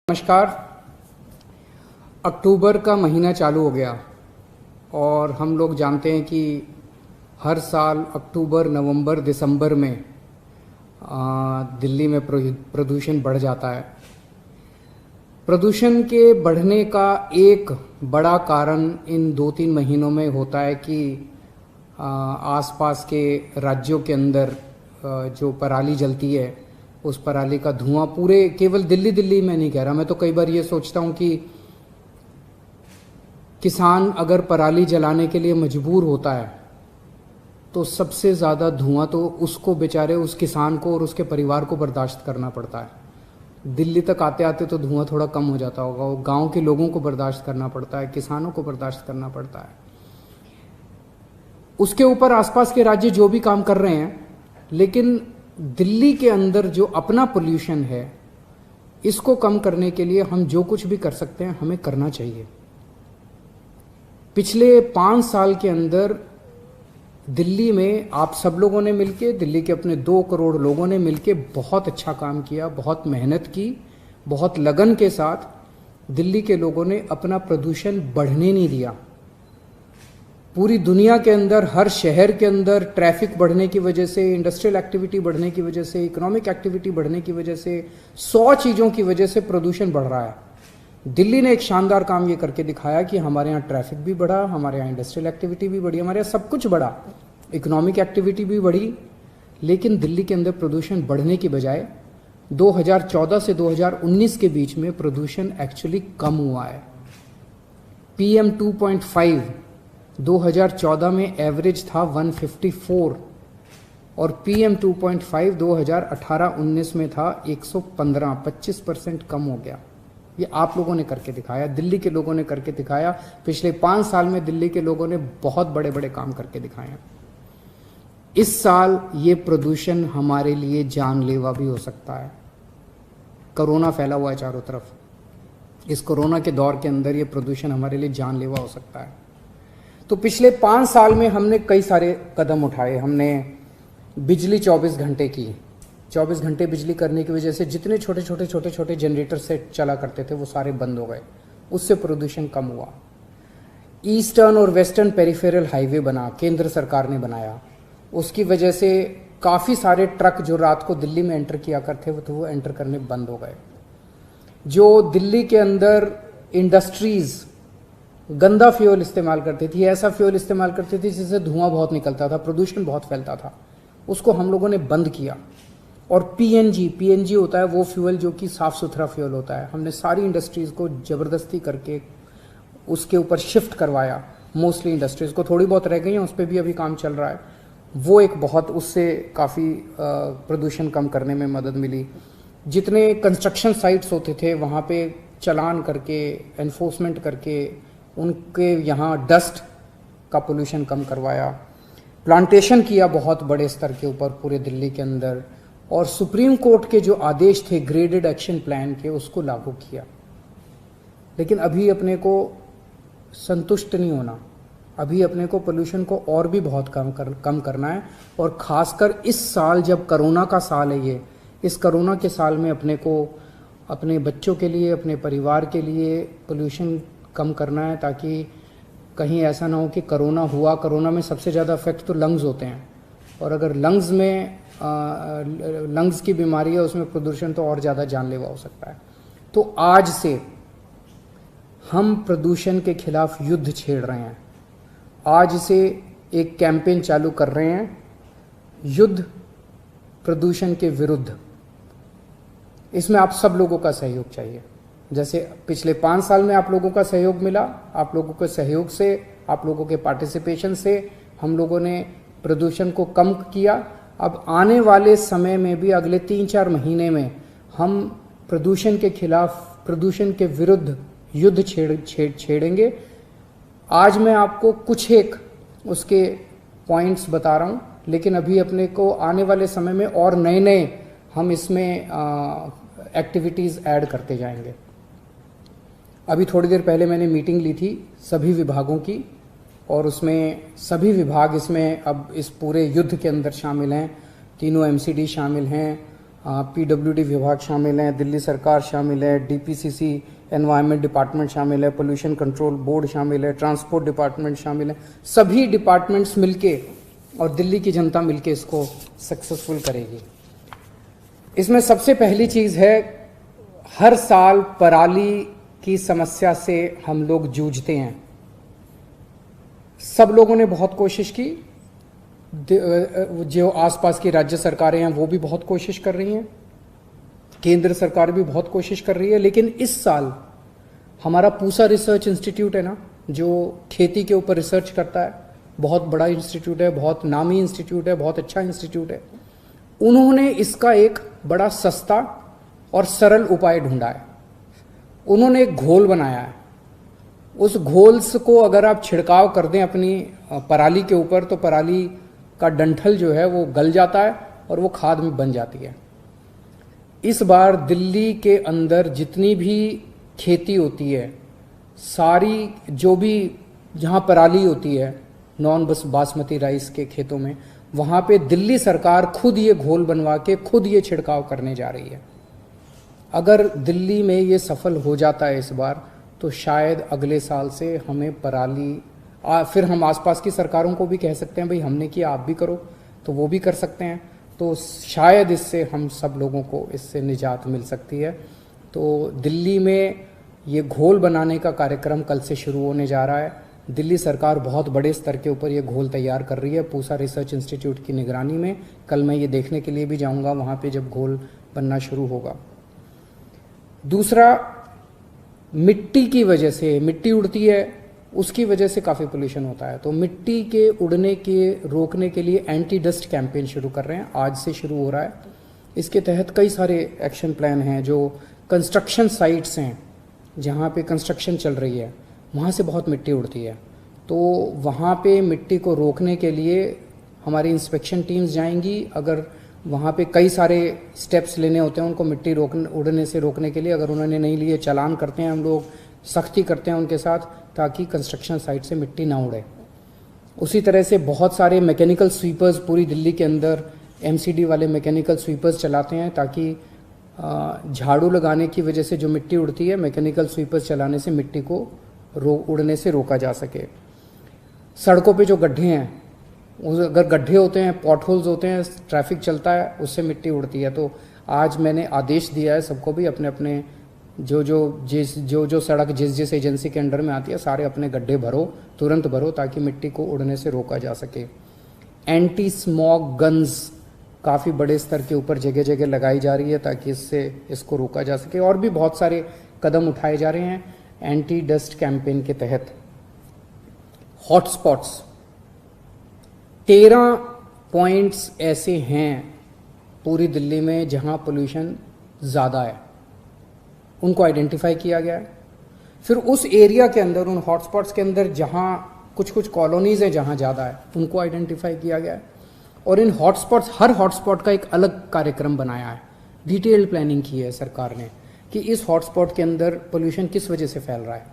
नमस्कार। अक्टूबर का महीना चालू हो गया और हम लोग जानते हैं कि हर साल अक्टूबर, नवंबर, दिसंबर में दिल्ली में प्रदूषण बढ़ जाता है। प्रदूषण के बढ़ने का एक बड़ा कारण इन 2-3 महीनों में होता है कि आसपास के राज्यों के अंदर जो पराली जलती है उस पराली का धुआं पूरे केवल दिल्ली में नहीं कह रहा, मैं तो कई बार ये सोचता हूँ कि किसान अगर पराली जलाने के लिए मजबूर होता है तो सबसे ज़्यादा धुआं तो उसको बेचारे उस किसान को और उसके परिवार को बर्दाश्त करना पड़ता है। दिल्ली तक आते आते तो धुआं थोड़ा कम हो जाता होगा, वो गाँव के लोगों को बर्दाश्त करना पड़ता है, किसानों को बर्दाश्त करना पड़ता है। उसके ऊपर आसपास के राज्य जो भी काम कर रहे हैं, लेकिन दिल्ली के अंदर जो अपना पोल्यूशन है इसको कम करने के लिए हम जो कुछ भी कर सकते हैं हमें करना चाहिए। पिछले 5 साल के अंदर दिल्ली में आप सब लोगों ने मिलके, दिल्ली के अपने 2 करोड़ लोगों ने मिलके बहुत अच्छा काम किया, बहुत मेहनत की, बहुत लगन के साथ दिल्ली के लोगों ने अपना प्रदूषण बढ़ने नहीं दिया। पूरी दुनिया के अंदर, हर शहर के अंदर ट्रैफिक बढ़ने की वजह से, इंडस्ट्रियल एक्टिविटी बढ़ने की वजह से, इकोनॉमिक एक्टिविटी बढ़ने की वजह से, 100 चीज़ों की वजह से प्रदूषण बढ़ रहा है। दिल्ली ने एक शानदार काम ये करके दिखाया कि हमारे यहाँ ट्रैफिक भी बढ़ा, हमारे यहाँ इंडस्ट्रियल एक्टिविटी भी बढ़ी, हमारे यहाँ सब कुछ बढ़ा, इकोनॉमिक एक्टिविटी भी बढ़ी, लेकिन दिल्ली के अंदर प्रदूषण बढ़ने की बजाय 2014 से 2019 के बीच में प्रदूषण एक्चुअली कम हुआ है। PM 2.5 2014 में एवरेज था 154 और PM 2.5 2018-19 में था 115, 25% कम हो गया। ये आप लोगों ने करके दिखाया, दिल्ली के लोगों ने करके दिखाया। पिछले 5 साल में दिल्ली के लोगों ने बहुत बड़े बड़े काम करके दिखाए हैं। इस साल ये प्रदूषण हमारे लिए जानलेवा भी हो सकता है। कोरोना फैला हुआ है चारों तरफ, इस कोरोना के दौर के अंदर ये प्रदूषण हमारे लिए जानलेवा हो सकता है। तो पिछले 5 साल में हमने कई सारे कदम उठाए। हमने बिजली 24 घंटे की, 24 घंटे बिजली करने की वजह से जितने छोटे जनरेटर सेट चला करते थे वो सारे बंद हो गए, उससे प्रदूषण कम हुआ। ईस्टर्न और वेस्टर्न पेरिफेरल हाईवे बना, केंद्र सरकार ने बनाया, उसकी वजह से काफ़ी सारे ट्रक जो रात को दिल्ली में एंटर किया करते थे वो एंटर करने बंद हो गए। जो दिल्ली के अंदर इंडस्ट्रीज़ गंदा फ्यूल इस्तेमाल करती थी, ऐसा फ्यूल इस्तेमाल करती थी जिससे धुआं बहुत निकलता था, प्रदूषण बहुत फैलता था, उसको हम लोगों ने बंद किया। और पीएनजी होता है वो फ्यूल जो कि साफ़ सुथरा फ्यूल होता है, हमने सारी इंडस्ट्रीज़ को ज़बरदस्ती करके उसके ऊपर शिफ्ट करवाया। मोस्टली इंडस्ट्रीज़ को, थोड़ी बहुत रह गई हैं, उस पर भी अभी काम चल रहा है। वो एक बहुत, उससे काफ़ी प्रदूषण कम करने में मदद मिली। जितने कंस्ट्रक्शन साइट्स होते थे वहाँ पे चलान करके, एनफोर्समेंट करके उनके यहाँ डस्ट का पोल्यूशन कम करवाया। प्लांटेशन किया बहुत बड़े स्तर के ऊपर पूरे दिल्ली के अंदर, और सुप्रीम कोर्ट के जो आदेश थे ग्रेडेड एक्शन प्लान के, उसको लागू किया। लेकिन अभी अपने को संतुष्ट नहीं होना, अभी अपने को पोल्यूशन को और भी बहुत कम करना है। और ख़ासकर इस साल जब कोरोना का साल है, ये इस कोरोना के साल में अपने को अपने बच्चों के लिए, अपने परिवार के लिए पोल्यूशन कम करना है, ताकि कहीं ऐसा ना हो कि कोरोना हुआ, कोरोना में सबसे ज़्यादा इफेक्ट तो लंग्स होते हैं, और अगर लंग्स में लंग्स की बीमारी है उसमें प्रदूषण तो और ज़्यादा जानलेवा हो सकता है। तो आज से हम प्रदूषण के खिलाफ युद्ध छेड़ रहे हैं। आज से एक कैंपेन चालू कर रहे हैं, युद्ध प्रदूषण के विरुद्ध। इसमें आप सब लोगों का सहयोग चाहिए। जैसे पिछले 5 साल में आप लोगों का सहयोग मिला, आप लोगों के सहयोग से, आप लोगों के पार्टिसिपेशन से हम लोगों ने प्रदूषण को कम किया। अब आने वाले समय में भी, अगले 3-4 महीने में हम प्रदूषण के खिलाफ, प्रदूषण के विरुद्ध युद्ध छेड़ेंगे। आज मैं आपको कुछ एक उसके पॉइंट्स बता रहा हूँ, लेकिन अभी अपने को आने वाले समय में और नए हम इसमें एक्टिविटीज़ ऐड करते जाएंगे। अभी थोड़ी देर पहले मैंने मीटिंग ली थी सभी विभागों की, और उसमें सभी विभाग इसमें अब इस पूरे युद्ध के अंदर शामिल हैं। तीनों MCD शामिल हैं, PWD विभाग शामिल हैं, दिल्ली सरकार शामिल है, DPCC एनवायरनमेंट डिपार्टमेंट शामिल है, पोल्यूशन कंट्रोल बोर्ड शामिल है, ट्रांसपोर्ट डिपार्टमेंट शामिल है। सभी डिपार्टमेंट्स मिलके और दिल्ली की जनता मिलके इसको सक्सेसफुल करेगी। इसमें सबसे पहली चीज़ है, हर साल पराली की समस्या से हम लोग जूझते हैं। सब लोगों ने बहुत कोशिश की, जो आसपास की राज्य सरकारें हैं वो भी बहुत कोशिश कर रही हैं, केंद्र सरकार भी बहुत कोशिश कर रही है, लेकिन इस साल हमारा पूसा रिसर्च इंस्टीट्यूट है ना, जो खेती के ऊपर रिसर्च करता है, बहुत बड़ा इंस्टीट्यूट है, बहुत नामी इंस्टीट्यूट है, बहुत अच्छा इंस्टीट्यूट है। उन्होंने इसका एक बड़ा सस्ता और सरल उपाय ढूंढा है। उन्होंने एक घोल बनाया है। उस घोल को अगर आप छिड़काव कर दें अपनी पराली के ऊपर, तो पराली का डंठल जो है वो गल जाता है और वो खाद में बन जाती है। इस बार दिल्ली के अंदर जितनी भी खेती होती है, सारी जो भी जहाँ पराली होती है नॉन बासमती राइस के खेतों में, वहाँ पे दिल्ली सरकार खुद ये घोल बनवा के खुद ये छिड़काव करने जा रही है। अगर दिल्ली में ये सफल हो जाता है इस बार, तो शायद अगले साल से हमें पराली फिर हम आसपास की सरकारों को भी कह सकते हैं भाई हमने किया आप भी करो, तो वो भी कर सकते हैं। तो शायद इससे हम सब लोगों को इससे निजात मिल सकती है। तो दिल्ली में ये घोल बनाने का कार्यक्रम कल से शुरू होने जा रहा है। दिल्ली सरकार बहुत बड़े स्तर के ऊपर ये घोल तैयार कर रही है पूसा रिसर्च इंस्टीट्यूट की निगरानी में। कल मैं ये देखने के लिए भी जाऊंगा वहाँ पे जब घोल बनना शुरू होगा। दूसरा, मिट्टी की वजह से, मिट्टी उड़ती है उसकी वजह से काफ़ी पोल्यूशन होता है। तो मिट्टी के उड़ने के रोकने के लिए एंटी डस्ट कैंपेन शुरू कर रहे हैं, आज से शुरू हो रहा है। इसके तहत कई सारे एक्शन प्लान हैं। जो कंस्ट्रक्शन साइट्स हैं जहाँ पे कंस्ट्रक्शन चल रही है, वहाँ से बहुत मिट्टी उड़ती है, तो वहाँ पे मिट्टी को रोकने के लिए हमारी इंस्पेक्शन टीम्स जाएंगी। अगर वहाँ पे कई सारे स्टेप्स लेने होते हैं उनको मिट्टी उड़ने से रोकने के लिए, अगर उन्होंने नहीं लिए चालान करते हैं हम लोग, सख्ती करते हैं उनके साथ, ताकि कंस्ट्रक्शन साइट से मिट्टी ना उड़े। उसी तरह से बहुत सारे मैकेनिकल स्वीपर्स पूरी दिल्ली के अंदर MCD वाले मैकेनिकल स्वीपर्स चलाते हैं, ताकि झाड़ू लगाने की वजह से जो मिट्टी उड़ती है, मैकेनिकल स्वीपर्स चलाने से मिट्टी को उड़ने से रोका जा सके। सड़कों पे जो गड्ढे हैं, अगर गड्ढे होते हैं, पॉटहोल्स होते हैं, ट्रैफिक चलता है, उससे मिट्टी उड़ती है। तो आज मैंने आदेश दिया है सबको भी अपने अपने जो सड़क जिस एजेंसी के अंडर में आती है, सारे अपने गड्ढे भरो, तुरंत भरो, ताकि मिट्टी को उड़ने से रोका जा सके। एंटी स्मॉग गन्स काफ़ी बड़े स्तर के ऊपर जगह जगह लगाई जा रही है, ताकि इसको रोका जा सके। और भी बहुत सारे कदम उठाए जा रहे हैं एंटी डस्ट कैंपेन के तहत। हॉटस्पॉट्स 13 पॉइंट्स ऐसे हैं पूरी दिल्ली में जहां पोल्यूशन ज़्यादा है, उनको आइडेंटिफाई किया गया है। फिर उस एरिया के अंदर, उन हॉटस्पॉट्स के अंदर जहां कुछ कॉलोनीज़ हैं जहां ज़्यादा है, उनको आइडेंटिफाई किया गया है। और इन हॉटस्पॉट्स, हर हॉटस्पॉट का एक अलग कार्यक्रम बनाया है, डिटेल्ड प्लानिंग की है सरकार ने कि इस हॉटस्पॉट के अंदर पोल्यूशन किस वजह से फैल रहा है।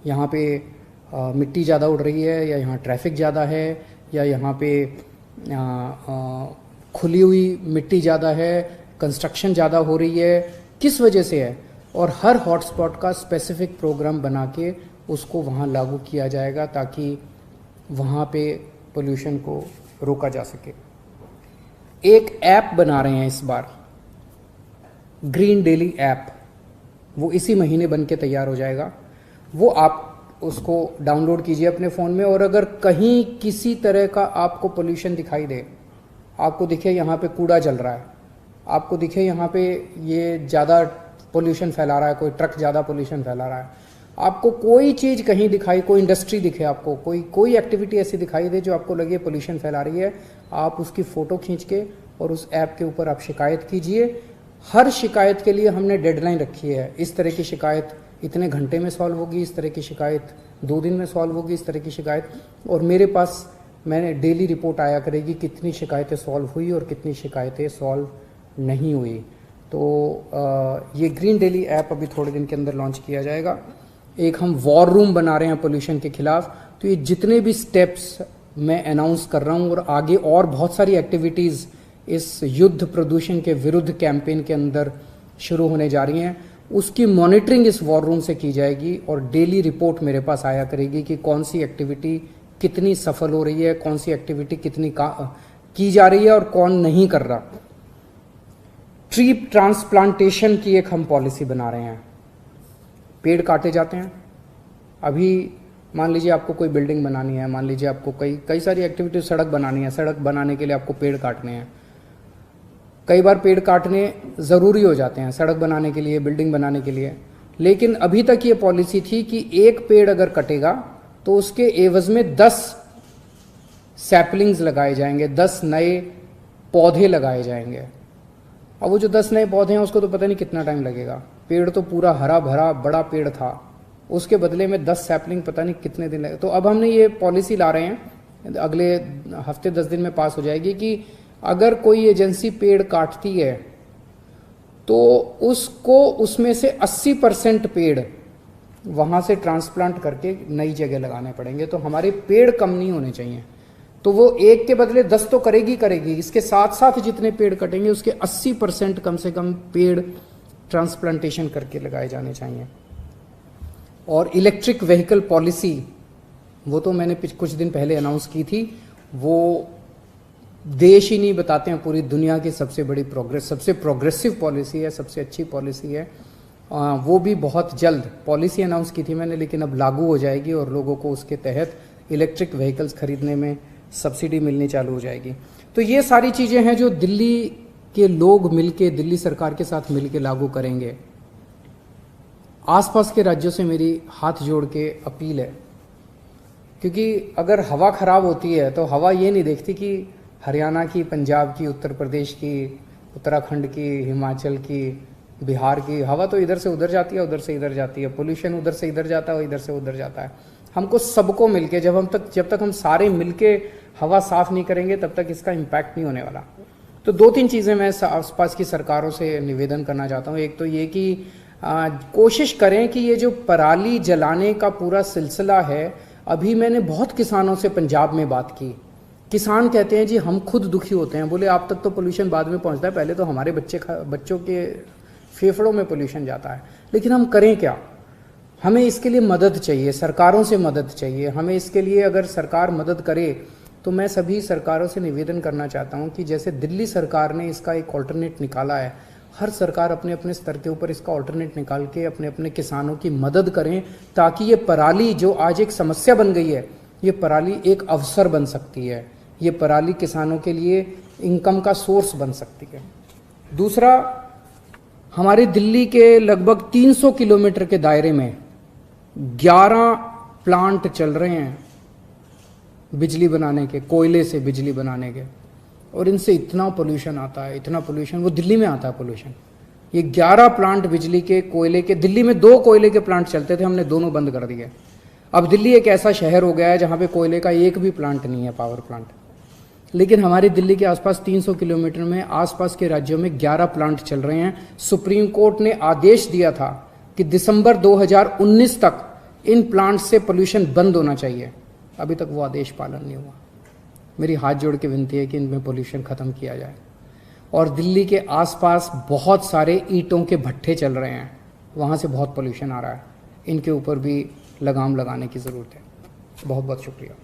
यहाँ पे मिट्टी ज़्यादा उड़ रही है, या यहाँ ट्रैफिक ज़्यादा है, या यहाँ पे खुली हुई मिट्टी ज़्यादा है, कंस्ट्रक्शन ज़्यादा हो रही है, किस वजह से है। और हर हॉटस्पॉट का स्पेसिफिक प्रोग्राम बना के उसको वहाँ लागू किया जाएगा, ताकि वहाँ पे पोल्यूशन को रोका जा सके। एक ऐप बना रहे हैं इस बार, ग्रीन डेली ऐप, वो इसी महीने बन के तैयार हो जाएगा। वो आप उसको डाउनलोड कीजिए अपने फ़ोन में, और अगर कहीं किसी तरह का आपको पोल्यूशन दिखाई दे, आपको दिखे यहाँ पे कूड़ा जल रहा है, आपको दिखे यहाँ पे ये ज़्यादा पोल्यूशन फैला रहा है, कोई ट्रक ज़्यादा पोल्यूशन फैला रहा है, आपको कोई चीज़ कहीं दिखाई, कोई इंडस्ट्री दिखे, आपको कोई एक्टिविटी ऐसी दिखाई दे जो आपको लगे पोल्यूशन फैला रही है, आप उसकी फ़ोटो खींच के और उस ऐप के ऊपर आप शिकायत कीजिए। हर शिकायत के लिए हमने डेडलाइन रखी है। इस तरह की शिकायत इतने घंटे में सॉल्व होगी, इस तरह की शिकायत 2 दिन में सॉल्व होगी, इस तरह की शिकायत। और मेरे पास मैंने डेली रिपोर्ट आया करेगी कितनी शिकायतें सॉल्व हुई और कितनी शिकायतें सॉल्व नहीं हुई। तो ये ग्रीन डेली ऐप अभी थोड़े दिन के अंदर लॉन्च किया जाएगा। एक हम वॉर रूम बना रहे हैं पोल्यूशन के खिलाफ। तो ये जितने भी स्टेप्स मैं अनाउंस कर रहा हूँ, और आगे और बहुत सारी एक्टिविटीज़ इस युद्ध प्रदूषण के विरुद्ध कैंपेन के अंदर शुरू होने जा रही हैं, उसकी मॉनिटरिंग इस वॉर रूम से की जाएगी और डेली रिपोर्ट मेरे पास आया करेगी कि कौन सी एक्टिविटी कितनी सफल हो रही है, कौन सी एक्टिविटी कितनी की जा रही है और कौन नहीं कर रहा। ट्री ट्रांसप्लांटेशन की एक हम पॉलिसी बना रहे हैं। पेड़ काटे जाते हैं, अभी मान लीजिए आपको कोई बिल्डिंग बनानी है, मान लीजिए आपको कई सारी एक्टिविटी, सड़क बनानी है, सड़क बनाने के लिए आपको पेड़ काटने हैं। कई बार पेड़ काटने ज़रूरी हो जाते हैं सड़क बनाने के लिए, बिल्डिंग बनाने के लिए, लेकिन अभी तक ये पॉलिसी थी कि एक पेड़ अगर कटेगा तो उसके एवज में 10 सैपलिंग्स लगाए जाएंगे, 10 नए पौधे लगाए जाएंगे। अब वो जो 10 नए पौधे हैं उसको तो पता नहीं कितना टाइम लगेगा, पेड़ तो पूरा हरा भरा बड़ा पेड़ था, उसके बदले में 10 सैपलिंग पता नहीं कितने दिन लगे। तो अब हमने ये पॉलिसी ला रहे हैं, अगले हफ्ते 10 दिन में पास हो जाएगी कि अगर कोई एजेंसी पेड़ काटती है तो उसको उसमें से 80% पेड़ वहाँ से ट्रांसप्लांट करके नई जगह लगाने पड़ेंगे। तो हमारे पेड़ कम नहीं होने चाहिए। तो वो एक के बदले 10 तो करेगी, इसके साथ साथ जितने पेड़ कटेंगे उसके 80% कम से कम पेड़ ट्रांसप्लांटेशन करके लगाए जाने चाहिए। और इलेक्ट्रिक व्हीकल पॉलिसी, वो तो मैंने कुछ दिन पहले अनाउंस की थी, वो देश ही नहीं बताते हैं, पूरी दुनिया की सबसे बड़ी सबसे प्रोग्रेसिव पॉलिसी है, सबसे अच्छी पॉलिसी है। वो भी बहुत जल्द पॉलिसी अनाउंस की थी मैंने, लेकिन अब लागू हो जाएगी और लोगों को उसके तहत इलेक्ट्रिक व्हीकल्स खरीदने में सब्सिडी मिलनी चालू हो जाएगी। तो ये सारी चीज़ें हैं जो दिल्ली के लोग मिलके, दिल्ली सरकार के साथ मिलके लागू करेंगे। आसपास के राज्यों से मेरी हाथ जोड़ के अपील है, क्योंकि अगर हवा खराब होती है तो हवा ये नहीं देखती कि हरियाणा की, पंजाब की, उत्तर प्रदेश की, उत्तराखंड की, हिमाचल की, बिहार की हवा तो इधर से उधर जाती है, उधर से इधर जाती है, पोल्यूशन उधर से इधर जाता है, इधर से उधर जाता है। हमको सबको मिलके जब तक हम सारे मिलके हवा साफ नहीं करेंगे तब तक इसका इम्पैक्ट नहीं होने वाला। तो 2-3 चीज़ें मैं आसपास की सरकारों से निवेदन करना चाहता हूँ। एक तो ये कि कोशिश करें कि ये जो पराली जलाने का पूरा सिलसिला है, अभी मैंने बहुत किसानों से पंजाब में बात की। किसान कहते हैं जी हम खुद दुखी होते हैं, बोले आप तक तो पोल्यूशन बाद में पहुंचता है, पहले तो हमारे बच्चों के फेफड़ों में पोल्यूशन जाता है। लेकिन हम करें क्या? हमें इसके लिए मदद चाहिए, सरकारों से मदद चाहिए। हमें इसके लिए अगर सरकार मदद करे तो मैं सभी सरकारों से निवेदन करना चाहता हूं कि जैसे दिल्ली सरकार ने इसका एक ऑल्टरनेट निकाला है, हर सरकार अपने अपने स्तर के ऊपर इसका ऑल्टरनेट निकाल के अपने अपने किसानों की मदद करें, ताकि ये पराली जो आज एक समस्या बन गई है, ये पराली एक अवसर बन सकती है। ये पराली किसानों के लिए इनकम का सोर्स बन सकती है। दूसरा, हमारे दिल्ली के लगभग 300 किलोमीटर के दायरे में 11 प्लांट चल रहे हैं बिजली बनाने के, कोयले से बिजली बनाने के, और इनसे इतना पोल्यूशन आता है, इतना पोल्यूशन, वो दिल्ली में आता है पोल्यूशन। ये 11 प्लांट बिजली के, कोयले के, दिल्ली में 2 कोयले के प्लांट चलते थे, हमने दोनों बंद कर दिए। अब दिल्ली एक ऐसा शहर हो गया है जहाँ पे कोयले का एक भी प्लांट नहीं है, पावर प्लांट। लेकिन हमारे दिल्ली के आसपास 300 किलोमीटर में आसपास के राज्यों में 11 प्लांट चल रहे हैं। सुप्रीम कोर्ट ने आदेश दिया था कि दिसंबर 2019 तक इन प्लांट से पोल्यूशन बंद होना चाहिए। अभी तक वो आदेश पालन नहीं हुआ। मेरी हाथ जोड़ के विनती है कि इनमें पोल्यूशन ख़त्म किया जाए। और दिल्ली के आसपास बहुत सारे ईंटों के भट्ठे चल रहे हैं, वहाँ से बहुत पोल्यूशन आ रहा है। इनके ऊपर भी लगाम लगाने की ज़रूरत है। बहुत बहुत शुक्रिया।